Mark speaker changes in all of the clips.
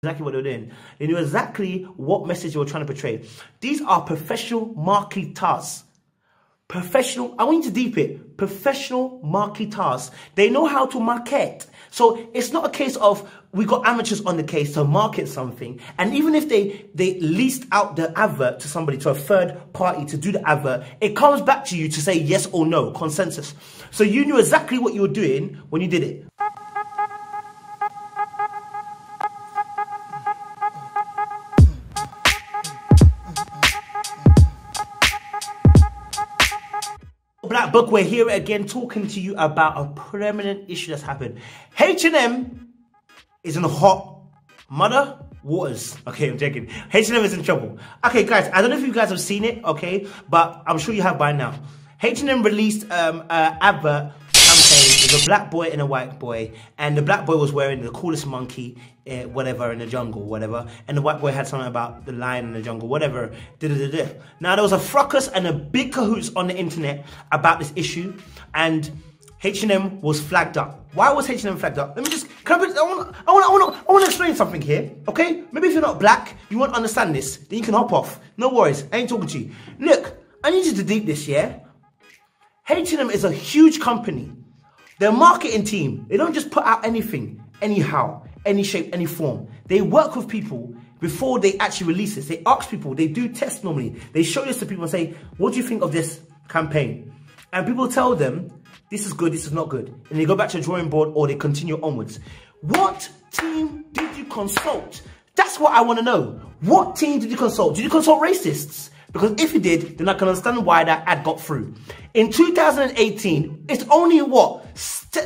Speaker 1: exactly what they were doing. They knew exactly what message they were trying to portray. These are professional marketers. Professional, I want you to deep it. Professional marketers. They know how to market. So it's not a case of we got amateurs on the case to market something. And even if they leased out the advert to somebody, to a third party to do the advert, it comes back to you to say yes or no, consensus. So you knew exactly what you were doing when you did it. Black Book, we're here again talking to you about a prominent issue that's happened. H&M is in hot mother waters. Okay, I'm joking. H&M is in trouble. Okay, guys, I don't know if you guys have seen it, okay, but I'm sure you have by now. H&M released advert campaign. There's a black boy and a white boy, and the black boy was wearing the coolest monkey, whatever, in the jungle, whatever, and the white boy had something about the lion in the jungle, whatever. Now there was a fracas and a big cahoots on the internet about this issue, and H&M was flagged up. Why was H&M flagged up? Let me just, I want to explain something here, okay? Maybe if you're not black, you won't understand this, then you can hop off. No worries, I ain't talking to you. Look, I need you to deep this, yeah? H&M is a huge company. Their marketing team, they don't just put out anything, anyhow, any shape, any form. They work with people before they actually release this. They ask people, they do tests normally. They show this to people and say, what do you think of this campaign? And people tell them, this is good, this is not good. And they go back to the drawing board or they continue onwards. What team did you consult? That's what I want to know. What team did you consult? Did you consult racists? Because if you did, then I can understand why that ad got through. In 2018, it's only, what,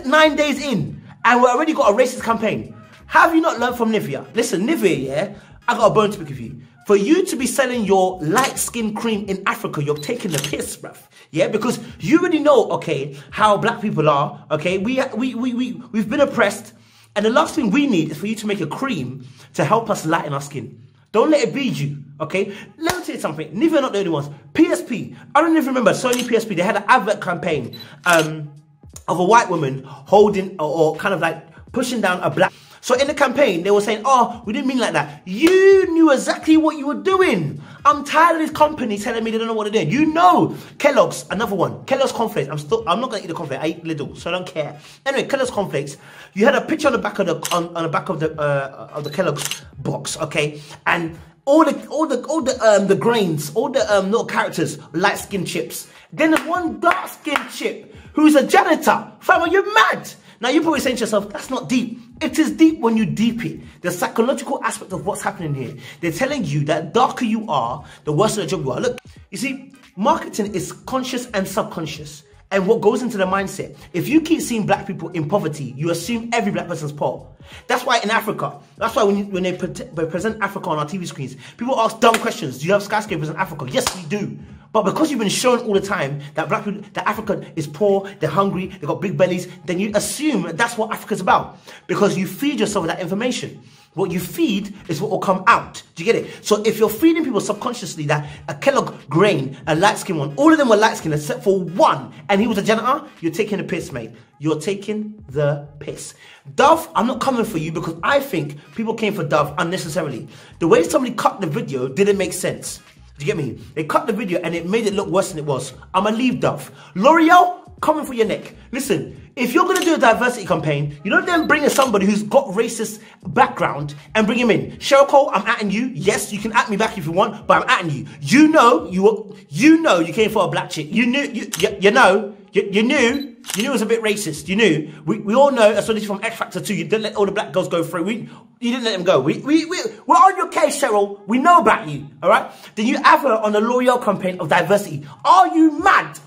Speaker 1: 9 days in, and we've already got a racist campaign. Have you not learned from Nivea? Listen, Nivea, yeah, I got a bone to pick with you. For you to be selling your light skin cream in Africa, you're taking the piss, bruv. Yeah, because you already know, okay, how black people are, okay? We've been oppressed, and the last thing we need is for you to make a cream to help us lighten our skin. Don't let it be you, okay? Let me tell you something. Nivea are not the only ones. PSP, I don't even remember, Sony PSP, they had an advert campaign of a white woman holding or kind of like pushing down a black. So in the campaign, they were saying, oh, we didn't mean like that. You knew exactly what you were doing. I'm tired of this company telling me they don't know what they're doing. You know, Kellogg's, another one. Kellogg's cornflakes. I'm not gonna eat the cornflakes. I eat Lidl, so I don't care. Anyway, Kellogg's cornflakes. You had a picture on the back of the on the back of the Kellogg's box, okay? And all the grains, all the little characters, light skin chips. Then there's one dark skin chip who's a janitor. Fam, are you mad? Now you're probably saying to yourself, that's not deep. It is deep when you deep it. The psychological aspect of what's happening here. They're telling you that the darker you are, the worse of the job you are. Look, you see, marketing is conscious and subconscious. And what goes into the mindset. If you keep seeing black people in poverty, you assume every black person's poor. That's why in Africa, that's why when they present Africa on our TV screens, people ask dumb questions. Do you have skyscrapers in Africa? Yes, we do. But because you've been shown all the time that black people, that Africa is poor, they're hungry, they've got big bellies, then you assume that's what Africa's about. Because you feed yourself with that information. What you feed is what will come out. Do you get it? So if you're feeding people subconsciously that a Kellogg grain, a light skin one, all of them were light skin except for one, and he was a janitor, you're taking the piss, mate. You're taking the piss. Dove, I'm not coming for you because I think people came for Dove unnecessarily. The way somebody cut the video didn't make sense. Do you get me? They cut the video and it made it look worse than it was. I'ma leave Dove. L'Oreal, coming for your neck. Listen, if you're gonna do a diversity campaign, you don't then bring in somebody who's got racist background and bring him in. Cheryl Cole, I'm atting you. Yes, you can at me back if you want, but I'm atting you. You know you came for a black chick. You knew, you knew it was a bit racist. You knew. We all know, especially from X Factor 2, you didn't let all the black girls go through. You didn't let them go. We're on your case, Cheryl. We know about you, all right? Then you have her on the L'Oreal campaign of diversity. Are you mad?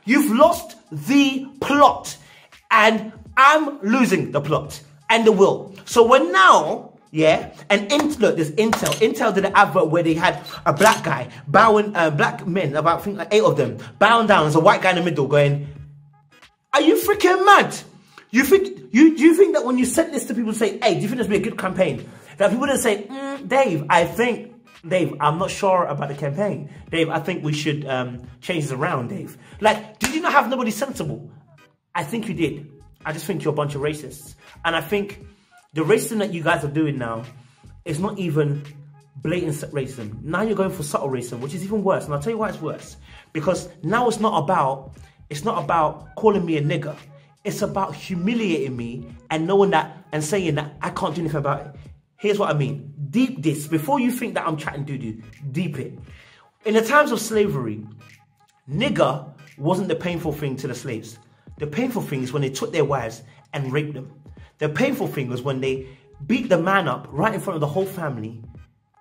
Speaker 1: You've lost the plot. And I'm losing the plot and the will. So we're now, yeah, and look, there's Intel. Intel did an advert where they had a black guy bowing, black men, about I think like 8 of them, bowing down. There's a white guy in the middle going, are you freaking mad? You think that when you sent this to people and say, hey, do you think this would be a good campaign? That people didn't say, Dave, I'm not sure about the campaign. Dave, I think we should change this around, Dave. Like, did you not have nobody sensible? I think you did. I just think you're a bunch of racists. And I think the racism that you guys are doing now it's not even blatant racism. Now you're going for subtle racism, which is even worse. And I'll tell you why it's worse. Because now it's not about calling me a nigger. It's about humiliating me and knowing that and saying that I can't do anything about it. Here's what I mean. Deep this. Before you think that I'm chatting doo-doo, deep it. In the times of slavery, nigger wasn't the painful thing to the slaves. The painful thing is when they took their wives and raped them. The painful thing was when they beat the man up right in front of the whole family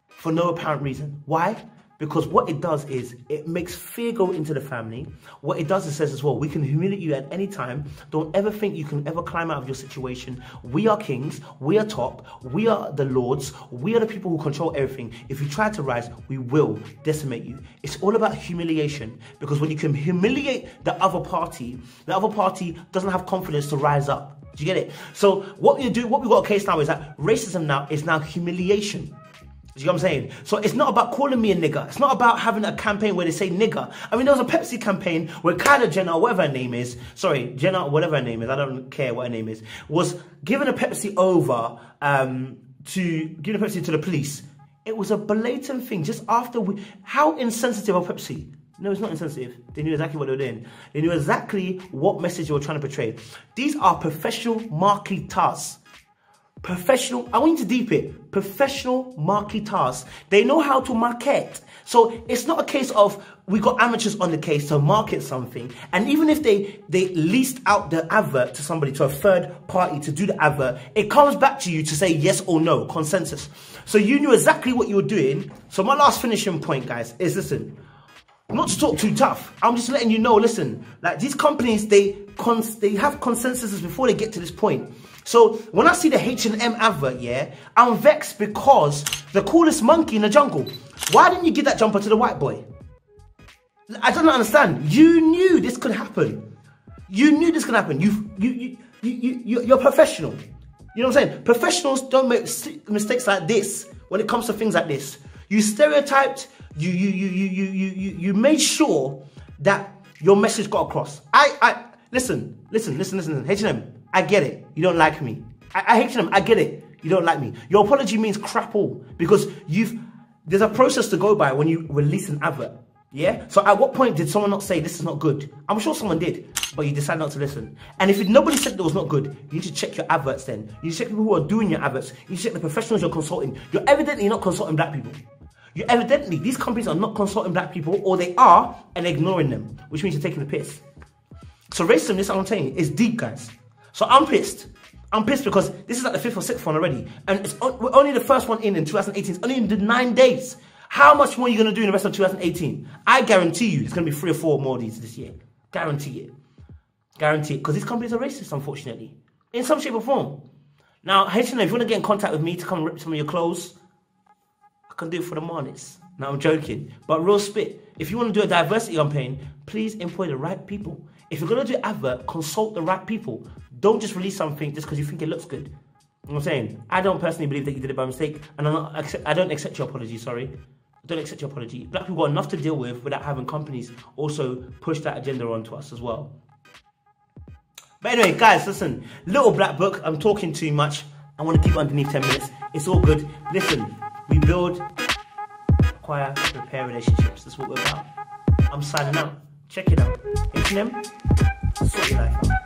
Speaker 1: for no apparent reason. Why? Because what it does is it makes fear go into the family. What it does is says as well, we can humiliate you at any time. Don't ever think you can ever climb out of your situation. We are kings. We are top. We are the lords. We are the people who control everything. If you try to rise, we will decimate you. It's all about humiliation, because when you can humiliate the other party doesn't have confidence to rise up. Do you get it? So what we got a case now is that racism now is humiliation. You know what I'm saying? So it's not about calling me a nigger. It's not about having a campaign where they say nigger. I mean, there was a Pepsi campaign where Kylie Jenner, or whatever her name is, sorry, Jenner, whatever her name is, I don't care what her name is, was giving a Pepsi over giving a Pepsi to the police. It was a blatant thing. Just after how insensitive of Pepsi? No, it's not insensitive. They knew exactly what they were doing. They knew exactly what message they were trying to portray. These are professional marketers. Professional, I want you to deep it. Professional marketers. They know how to market. So it's not a case of we got amateurs on the case to market something. And even if they leased out the advert to somebody, to a third party to do the advert, it comes back to you to say yes or no, consensus. So you knew exactly what you were doing. So my last finishing point, guys, is listen. Not to talk too tough. I'm just letting you know, listen, like these companies, they have consensuses before they get to this point. So when I see the H&M advert, yeah, I'm vexed because the coolest monkey in the jungle. Why didn't you give that jumper to the white boy? I don't understand. You knew this could happen. You knew this could happen. You're professional. You know what I'm saying? Professionals don't make mistakes like this when it comes to things like this. You stereotyped. You made sure that your message got across. Listen. H&M, I get it. You don't like me. H&M, I get it. You don't like me. Your apology means crap all, because there's a process to go by when you release an advert. Yeah? So at what point did someone not say this is not good? I'm sure someone did, but you decided not to listen. And if nobody said that was not good, you need to check your adverts then. You need to check people who are doing your adverts. You need to check the professionals you're consulting. You're evidently not consulting black people. These companies are not consulting black people, or they are and ignoring them, which means you're taking the piss. So racism, this is what I'm saying, is deep, guys. So I'm pissed. I'm pissed because this is like the 5th or 6th one already. And we're only the first one in 2018. It's only in the 9 days. How much more are you going to do in the rest of 2018? I guarantee you it's going to be 3 or 4 more of these this year. Guarantee it. Guarantee it. Because these companies are racist, unfortunately. In some shape or form. Now, H&M, if you want to get in contact with me to come and rip some of your clothes, I can do it for the marnets. Now, I'm joking. But real spit. If you want to do a diversity campaign, please employ the right people. If you're going to do advert, consult the right people. Don't just release something just because you think it looks good. You know what I'm saying? I don't personally believe that you did it by mistake. And I don't accept your apology, sorry. I don't accept your apology. Black people got enough to deal with without having companies also push that agenda onto us as well. But anyway, guys, listen. Little black book. I'm talking too much. I want to keep it underneath 10 minutes. It's all good. Listen, we build, acquire, repair relationships. That's what we're about. I'm signing out. Check it out. H&M, sort your life out.